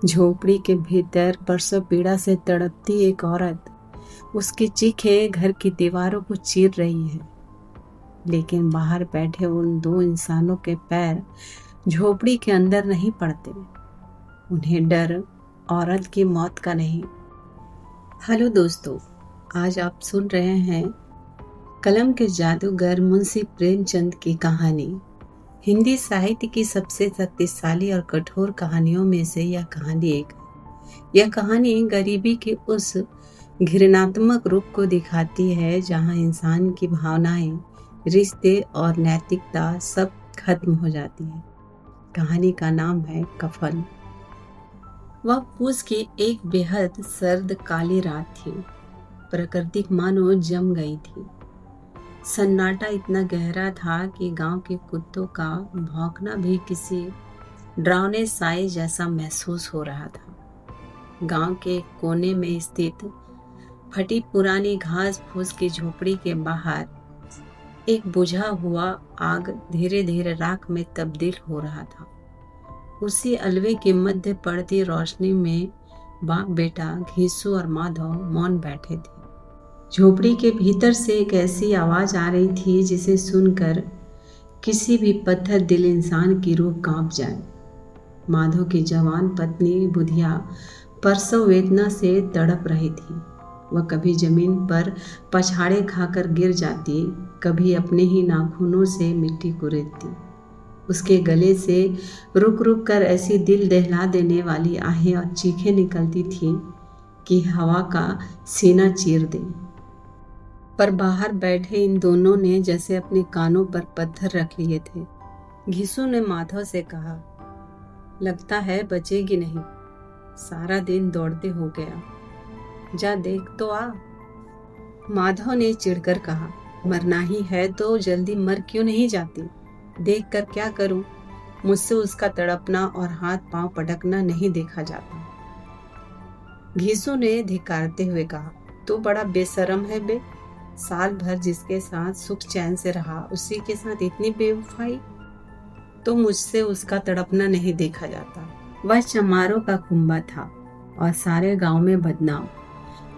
झोपड़ी के भीतर प्रसव पीड़ा से तड़पती एक औरत, उसकी चीखें घर की दीवारों को चीर रही है। लेकिन बाहर बैठे उन दो इंसानों के पैर झोपड़ी के अंदर नहीं पड़ते। उन्हें डर औरत की मौत का नहीं। हेलो दोस्तों, आज आप सुन रहे हैं कलम के जादूगर मुंशी प्रेमचंद की कहानी। हिंदी साहित्य की सबसे शक्तिशाली और कठोर कहानियों में से यह कहानी एक है। यह कहानी गरीबी के उस घृणात्मक रूप को दिखाती है जहां इंसान की भावनाएं, रिश्ते और नैतिकता सब खत्म हो जाती है। कहानी का नाम है कफन। वह पूस की एक बेहद सर्द काली रात थी। प्रकृति मानो जम गई थी। सन्नाटा इतना गहरा था कि गांव के कुत्तों का भौंकना भी किसी डरावने साए जैसा महसूस हो रहा था। गांव के कोने में स्थित फटी पुरानी घास फूस की झोपड़ी के बाहर एक बुझा हुआ आग धीरे धीरे राख में तब्दील हो रहा था। उसी अलवे के मध्य पड़ती रोशनी में बाप बेटा घीसू और माधव मौन बैठे थे। झोपड़ी के भीतर से एक ऐसी आवाज आ रही थी जिसे सुनकर किसी भी पत्थर दिल इंसान की रूह कांप जाए। माधव की जवान पत्नी बुधिया प्रसव वेदना से तड़प रही थी। वह कभी जमीन पर पछाड़े खाकर गिर जाती, कभी अपने ही नाखूनों से मिट्टी कुरेदती। उसके गले से रुक रुक कर ऐसी दिल दहला देने वाली आहें और चीखें निकलती थी कि हवा का सीना चीर दे। पर बाहर बैठे इन दोनों ने जैसे अपने कानों पर पत्थर रख लिए थे। घीसू ने माधव से कहा, लगता है बचेगी नहीं, सारा दिन दौड़ते हो गया, जा देख तो आ। माधव ने चिढ़कर कहा, मरना ही है तो जल्दी मर क्यों नहीं जाती, देख कर क्या करूं, मुझसे उसका तड़पना और हाथ पांव पटकना नहीं देखा जाता। घीसू ने धिक्कारते हुए कहा, तू बड़ा बेशरम है बे, साल भर जिसके साथ सुख चैन से रहा उसी के साथ इतनी बेवफाई। तो मुझसे उसका तड़पना नहीं देखा जाता। वह चमारों का कुंबा था और सारे गांव में बदनाम।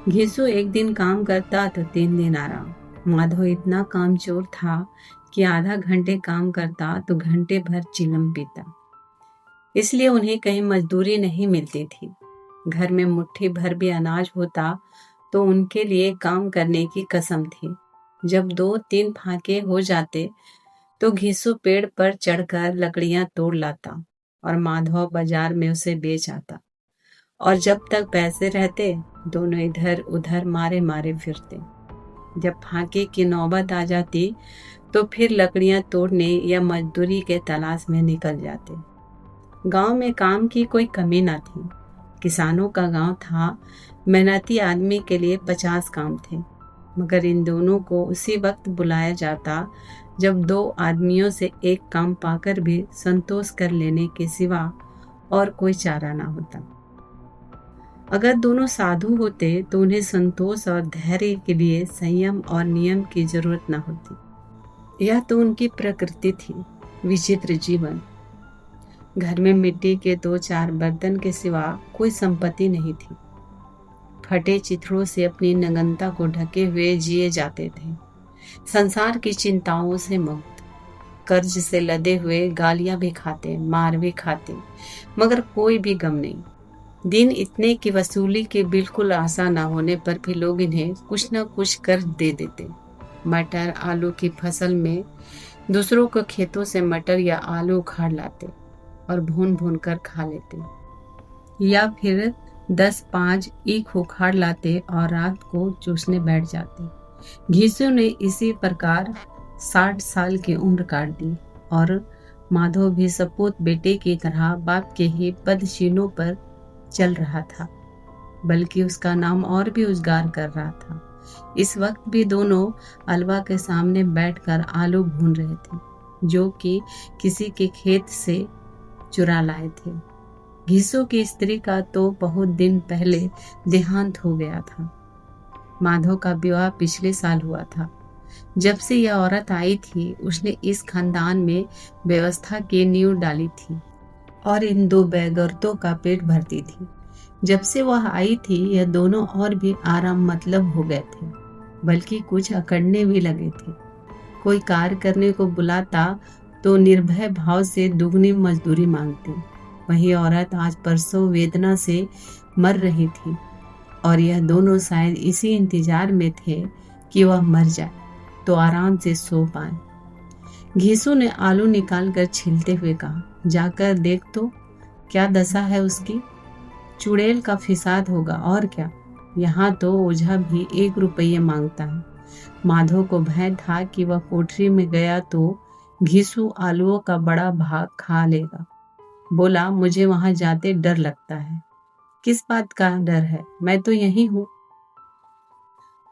घीसू एक दिन काम करता तो 3 दिन आराम। माधव इतना कामचोर था कि आधा घंटे काम करता तो घंटे भर चिलम पीता। इसलिए उन्हें कहीं मजदूरी नहीं मिलती थी। घर में मुट्ठी भर भी अनाज होता तो उनके लिए काम करने की कसम थी। जब 2-3 फाके हो जाते तो घीसू पेड़ पर चढ़कर लकड़ियां तोड़ लाता और माधव बाजार में उसे बेच आता। और जब तक पैसे रहते दोनों इधर उधर मारे मारे फिरते। जब फाके की नौबत आ जाती तो फिर लकड़ियां तोड़ने या मजदूरी के तलाश में निकल जाते। गांव में काम की कोई कमी न थी। किसानों का गांव था, मेहनती आदमी के लिए 50 काम थे, मगर इन दोनों को उसी वक्त बुलाया जाता जब 2 आदमियों से एक काम पाकर भी संतोष कर लेने के सिवा और कोई चारा ना होता। अगर दोनों साधु होते तो उन्हें संतोष और धैर्य के लिए संयम और नियम की जरूरत न होती। यह तो उनकी प्रकृति थी। विचित्र जीवन। घर में मिट्टी के 2-4 बर्तन के सिवा कोई संपत्ति नहीं थी। फटे चिथड़ों से अपनी नग्नता को ढके हुए जिए जाते थे। संसार की चिंताओं से मुक्त, कर्ज से लदे हुए, गालियां भी खाते, मार भी खाते, मगर कोई भी गम नहीं। दिन इतने की वसूली के बिल्कुल आशा न होने पर भी लोग इन्हें कुछ न कुछ कर्ज दे देते। मटर आलू की फसल में दूसरों को खेतों से मटर या आलू उखाड़ लाते और भून भून कर खा लेते, या फिर 10-5 ईख उखाड़ लाते और रात को चूसने बैठ जाते। घीसू ने इसी प्रकार 60 साल की उम्र काट दी और माधव भी सपूत बेटे की तरह बाप के ही पदचिन्हों पर चल रहा था, बल्कि उसका नाम और भी उजागर कर रहा था। इस वक्त भी दोनों अलवा के सामने बैठकर आलू भून रहे थे, जो कि किसी के खेत से चुरा लाए थे। घीसू की स्त्री का तो बहुत दिन पहले देहांत हो गया था। माधव का विवाह पिछले साल हुआ था। जब से यह औरत आई थी उसने इस खानदान में व्यवस्था की नींव डाली थी। और इन दो बेगौरतों का पेट भरती थी। जब से वह आई थी यह दोनों और भी आराम मतलब हो गए थे, बल्कि कुछ अकड़ने भी लगे थे। कोई कार्य करने को बुलाता तो निर्भय भाव से दुगनी मजदूरी मांगती। वही औरत आज परसों वेदना से मर रही थी और यह दोनों शायद इसी इंतजार में थे कि वह मर जाए तो आराम से सो पाए। घीसू ने आलू निकाल कर छीलते हुए कहा, जाकर देख तो क्या दशा है उसकी। चुड़ैल का फिसाद होगा और क्या। यहाँ तो ओझा भी 1 रुपये मांगता है। माधव को भय था कि वह कोठरी में गया तो घीसू आलूओं का बड़ा भाग खा लेगा। बोला, मुझे वहां जाते डर लगता है। किस बात का डर है, मैं तो यही हूँ।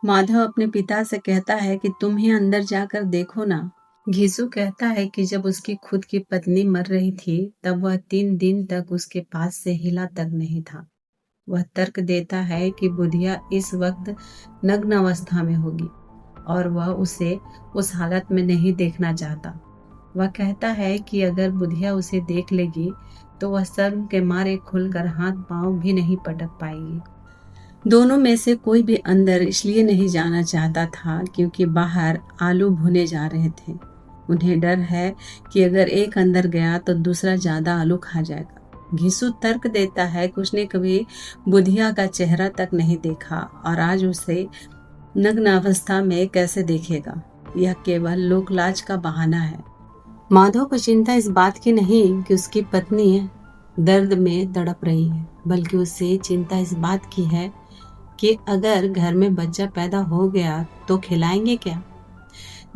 माधव अपने पिता से कहता है कि तुम ही अंदर जाकर देखो ना। घीसू कहता है कि जब उसकी खुद की पत्नी मर रही थी तब वह 3 दिन तक उसके पास से हिला तक नहीं था। वह तर्क देता है कि बुधिया इस वक्त नग्न अवस्था में होगी और वह उसे उस हालत में नहीं देखना चाहता। वह कहता है कि अगर बुधिया उसे देख लेगी तो वह शर्म के मारे खुलकर हाथ पांव भी नहीं पटक पाएगी। दोनों में से कोई भी अंदर इसलिए नहीं जाना चाहता था क्योंकि बाहर आलू भुने जा रहे थे। उन्हें डर है कि अगर एक अंदर गया तो दूसरा ज्यादा आलू खा जाएगा। घीसू तर्क देता है कि उसने कभी बुधिया का चेहरा तक नहीं देखा और आज उसे नग्न अवस्था में कैसे देखेगा। यह केवल लोकलाज का बहाना है। माधव को चिंता इस बात की नहीं कि उसकी पत्नी दर्द में तड़प रही है, बल्कि उसे चिंता इस बात की है कि अगर घर में बच्चा पैदा हो गया तो खिलाएंगे क्या।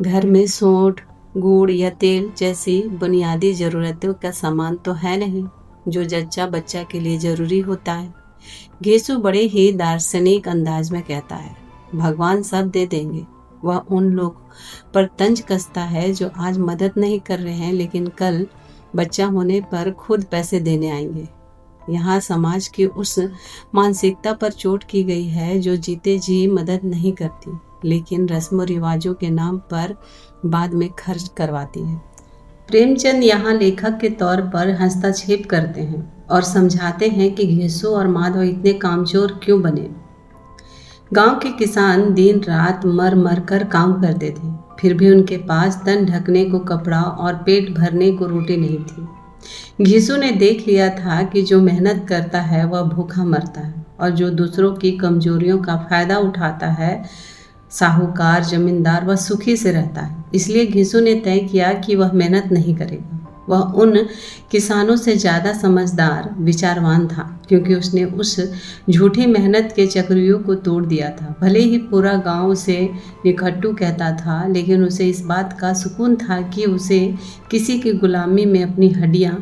घर में सोंठ, गुड़ या तेल जैसी बुनियादी जरूरतों का सामान तो है नहीं जो जच्चा बच्चा के लिए जरूरी होता है। घीसू बड़े ही दार्शनिक अंदाज में कहता है, भगवान सब दे देंगे। वह उन लोग पर तंज कसता है जो आज मदद नहीं कर रहे हैं लेकिन कल बच्चा होने पर खुद पैसे देने आएंगे। यहाँ समाज की उस मानसिकता पर चोट की गई है जो जीते जी मदद नहीं करती लेकिन रस्म रिवाजों के नाम पर बाद में खर्च करवाती है। प्रेमचंद यहाँ लेखक के तौर पर हस्तक्षेप करते हैं और समझाते हैं कि घीसू और माधव इतने कामचोर क्यों बने। गांव के किसान दिन रात मर मर कर काम करते थे, फिर भी उनके पास तन ढकने को कपड़ा और पेट भरने को रोटी नहीं थी। घीसू ने देख लिया था कि जो मेहनत करता है वह भूखा मरता है और जो दूसरों की कमजोरियों का फायदा उठाता है, साहूकार जमींदार, वह सुखी से रहता है। इसलिए घीसू ने तय किया कि वह मेहनत नहीं करेगा। वह उन किसानों से ज़्यादा समझदार विचारवान था क्योंकि उसने उस झूठी मेहनत के चक्रव्यूह को तोड़ दिया था। भले ही पूरा गांव उसे निकट्टू कहता था लेकिन उसे इस बात का सुकून था कि उसे किसी की गुलामी में अपनी हड्डियां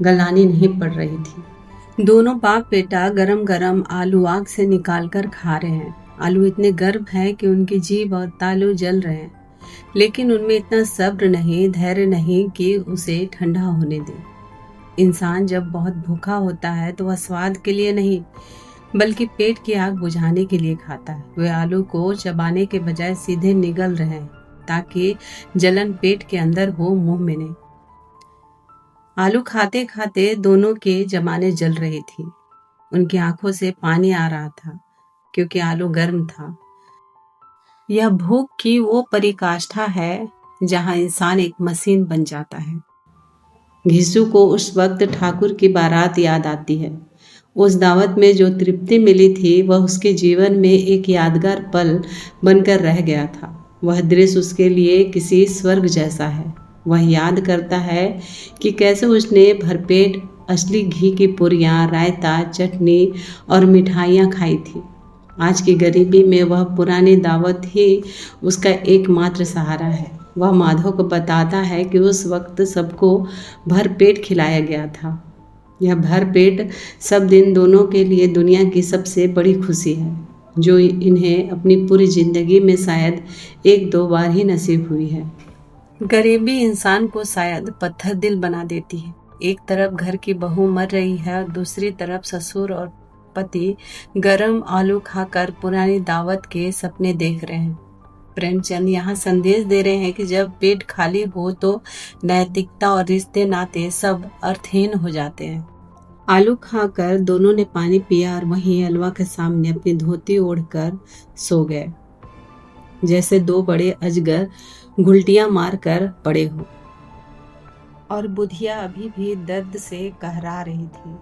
गलानी नहीं पड़ रही थी। दोनों बाप बेटा गरम गरम आलू आग से निकाल कर खा रहे हैं। आलू इतने गर्म हैं कि उनकी जीभ और तालू जल रहे हैं, लेकिन उनमें इतना सब्र नहीं, धैर्य नहीं कि उसे ठंडा होने दे। इंसान जब बहुत भूखा होता है तो वह स्वाद के लिए नहीं बल्कि पेट की आग बुझाने के लिए खाता है। वे आलू को चबाने के बजाय सीधे निगल रहे हैं ताकि जलन पेट के अंदर हो, मुंह में नहीं। आलू खाते खाते दोनों के जमाने जल रही थी। उनकी आंखों से पानी आ रहा था क्योंकि आलू गर्म था। यह भूख की वो परिकाष्ठा है जहां इंसान एक मशीन बन जाता है। घीसू को उस वक्त ठाकुर की बारात याद आती है। उस दावत में जो तृप्ति मिली थी वह उसके जीवन में एक यादगार पल बनकर रह गया था। वह दृश्य उसके लिए किसी स्वर्ग जैसा है। वह याद करता है कि कैसे उसने भरपेट असली घी की पुरियां, रायता, चटनी और मिठाइयाँ खाई थी। आज की गरीबी में वह पुरानी दावत ही उसका एकमात्र सहारा है। वह माधव को बताता है कि उस वक्त सबको भरपेट खिलाया गया था। यह भरपेट सब दिन दोनों के लिए दुनिया की सबसे बड़ी खुशी है जो इन्हें अपनी पूरी जिंदगी में शायद 1-2 बार ही नसीब हुई है। गरीबी इंसान को शायद पत्थर दिल बना देती है। एक तरफ घर की बहू मर रही है और दूसरी तरफ ससुर और पति गरम आलू खाकर पुरानी दावत के सपने देख रहे हैं। प्रेमचंद यहाँ संदेश दे रहे हैं कि जब पेट खाली हो तो नैतिकता और रिश्ते नाते सब अर्थहीन हो जाते हैं। आलू खाकर दोनों ने पानी पिया और वहीं अलवा के सामने अपनी धोती ओढ़कर सो गए, जैसे दो बड़े अजगर घुलटियां मारकर पड़े हो। और बुधिया अभी भी दर्द से कहरा रही थी।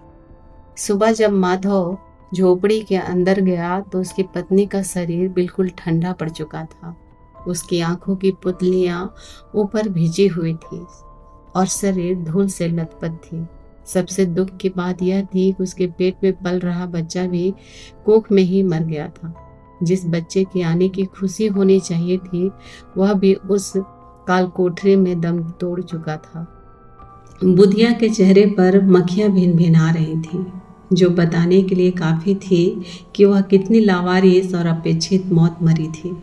सुबह जब माधव झोपड़ी के अंदर गया तो उसकी पत्नी का शरीर बिल्कुल ठंडा पड़ चुका था। उसकी आंखों की पुतलियां ऊपर भिजी हुई थी और शरीर धूल से लथपथ थी। सबसे दुख की बात यह थी कि उसके पेट में पल रहा बच्चा भी कोख में ही मर गया था। जिस बच्चे के आने की खुशी होनी चाहिए थी वह भी उस काल कोठरी में दम तोड़ चुका था। बुधिया के चेहरे पर मक्खियां भिनभिना रही थी, जो बताने के लिए काफी थी कि वह कितनी लावारिस और अपेक्षित मौत मरी थी।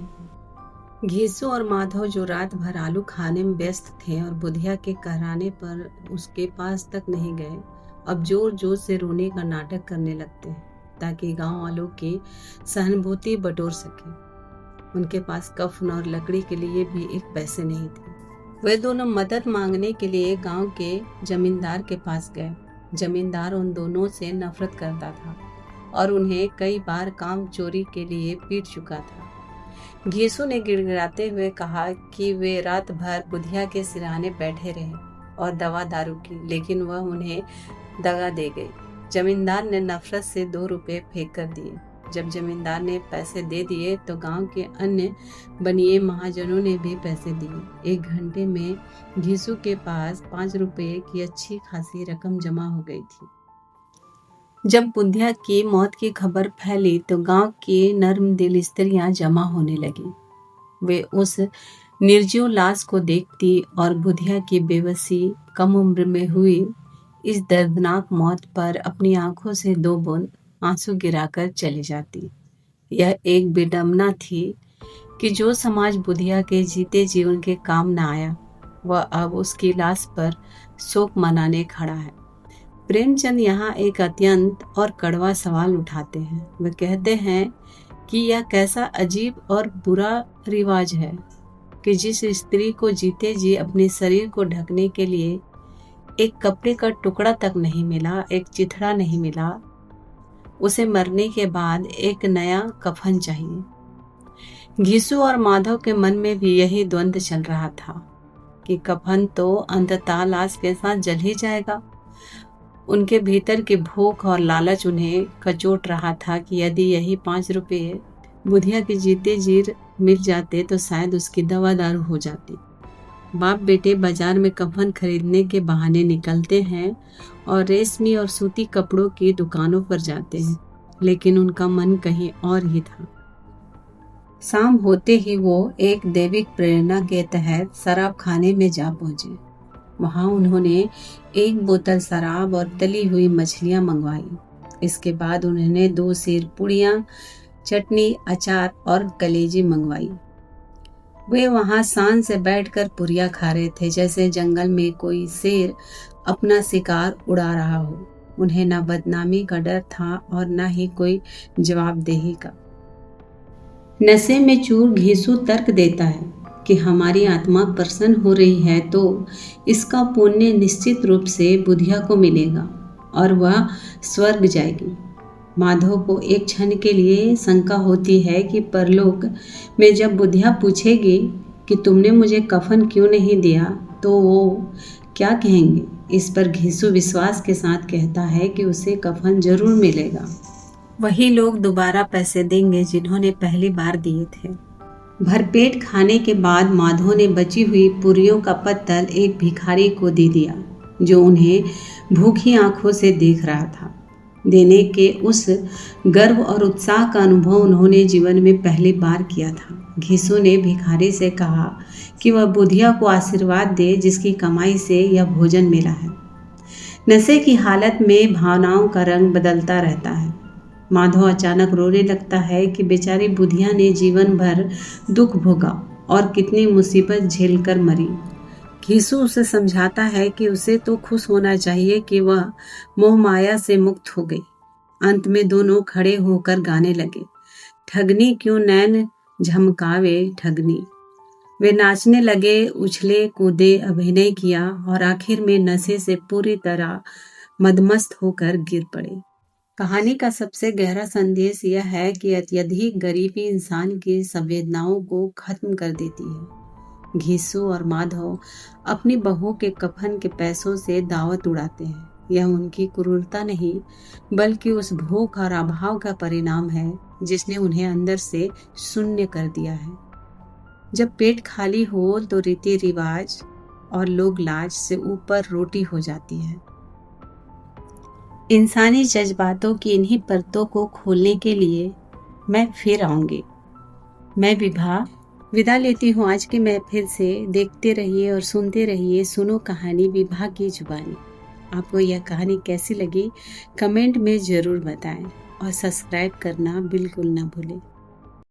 घीसू और माधव जो रात भर आलू खाने में व्यस्त थे और बुधिया के कहराने पर उसके पास तक नहीं गए, अब जोर जोर से रोने का नाटक करने लगते हैं ताकि गांव वालों की सहानुभूति बटोर सके। उनके पास कफन और लकड़ी के लिए भी एक पैसे नहीं थे। वे दोनों मदद मांगने के लिए गांव के जमींदार के पास गए। जमींदार उन दोनों से नफरत करता था और उन्हें कई बार काम चोरी के लिए पीट चुका था। घीसू ने गिड़गिड़ाते हुए कहा कि वे रात भर बुधिया के सिरहाने बैठे रहे और दवा दारू की, लेकिन वह उन्हें दगा दे गई। जमींदार ने नफरत से 2 रुपए फेंक कर दिए। जब जमींदार ने पैसे दे दिए तो गांव के अन्य बनिए महाजनों ने भी पैसे दिए। 1 घंटे में घीसू के पास 5 रुपए की अच्छी खासी रकम जमा हो गई थी। जब बुधिया की मौत की खबर फैली तो गांव की नर्म दिल स्त्रियां जमा होने लगी। वे उस निर्जीव लाश को देखती और बुधिया की बेबसी, कम उम्र में हुई इस दर्दनाक मौत पर अपनी आंखों से 2 बूंद आंसू गिराकर चली जाती। यह एक विडंबना थी कि जो समाज बुधिया के जीते जीवन के काम न आया, वह अब उसकी लाश पर शोक मनाने खड़ा है। प्रेमचंद यहाँ एक अत्यंत और कड़वा सवाल उठाते हैं। वे कहते हैं कि यह कैसा अजीब और बुरा रिवाज है कि जिस स्त्री को जीते जी अपने शरीर को ढकने के लिए एक कपड़े का टुकड़ा तक नहीं मिला, एक चिथड़ा नहीं मिला, उसे मरने के बाद एक नया कफन चाहिए। घीसू और माधव के मन में भी यही द्वंद्व चल रहा था कि कफन तो अंततः लाश के साथ जल ही जाएगा। उनके भीतर की भूख और लालच उन्हें कचोट रहा था कि यदि यही 5 रुपए बुधिया के जीते जी मिल जाते तो शायद उसकी दवा दारू हो जाती। बाप बेटे बाजार में कफन खरीदने के बहाने निकलते हैं और रेशमी और सूती कपड़ों की दुकानों पर जाते हैं, लेकिन उनका मन कहीं और ही था। शाम होते ही वो एक दैविक प्रेरणा के तहत शराब खाने में जा पहुंचे। वहां उन्होंने 1 बोतल शराब और तली हुई मछलियां मंगवाई। इसके बाद उन्होंने 2 सेर पुड़ियां, चटनी, अचार और कलेजी मंगवाई। वे वहां शान से बैठकर पुड़िया खा रहे थे, जैसे जंगल में कोई शेर अपना शिकार उड़ा रहा हो। उन्हें न बदनामी का डर था और न ही कोई जवाबदेही का। नशे में चूर घीसू तर्क देता है कि हमारी आत्मा प्रसन्न हो रही है तो इसका पुण्य निश्चित रूप से बुधिया को मिलेगा और वह स्वर्ग जाएगी। माधव को एक क्षण के लिए शंका होती है कि परलोक में जब बुधिया पूछेगी कि तुमने मुझे कफन क्यों नहीं दिया तो वो क्या कहेंगे। इस पर घीसू विश्वास के साथ कहता है कि उसे कफन जरूर मिलेगा। वही लोग दोबारा पैसे देंगे जिन्होंने पहली बार दिए थे। भरपेट खाने के बाद माधव ने बची हुई पूरियों का पत्तल एक भिखारी को दे दिया, जो उन्हें भूखी आंखों से देख रहा था। देने के उस गर्व और उत्साह का अनुभव उन्होंने जीवन में पहली बार किया था। घीसू ने भिखारी से कहा कि वह बुधिया को आशीर्वाद दे जिसकी कमाई से यह भोजन मिला है। नशे की हालत में भावनाओं का रंग बदलता रहता है। माधव अचानक रोने लगता है कि बेचारी बुधिया ने जीवन भर दुख भोगा और कितनी मुसीबत झेलकर मरी। घीसू उसे समझाता है कि उसे तो खुश होना चाहिए कि वह मोह माया से मुक्त हो गई। अंत में दोनों खड़े होकर गाने लगे, ठगनी क्यों नैन झमकावे ठगनी। वे नाचने लगे, उछले कूदे, अभिनय किया और आखिर में नशे से पूरी तरह मदमस्त होकर गिर पड़े। कहानी का सबसे गहरा संदेश यह है कि अत्यधिक गरीबी इंसान की संवेदनाओं को खत्म कर देती है। घीसू और माधव अपनी बहू के कफन के पैसों से दावत उड़ाते हैं। यह उनकी क्रूरता नहीं, बल्कि उस भूख और अभाव का परिणाम है जिसने उन्हें अंदर से शून्य कर दिया है। जब पेट खाली हो तो रीति रिवाज और लोग लाज से ऊपर रोटी हो जाती है। इंसानी जज्बातों की इन्हीं परतों को खोलने के लिए मैं फिर आऊंगी। मैं विभा विदा लेती हूँ आज की महफिल से। देखते रहिए और सुनते रहिए सुनो कहानी विभा की जुबानी। आपको यह कहानी कैसी लगी कमेंट में ज़रूर बताएं और सब्सक्राइब करना बिल्कुल ना भूलें।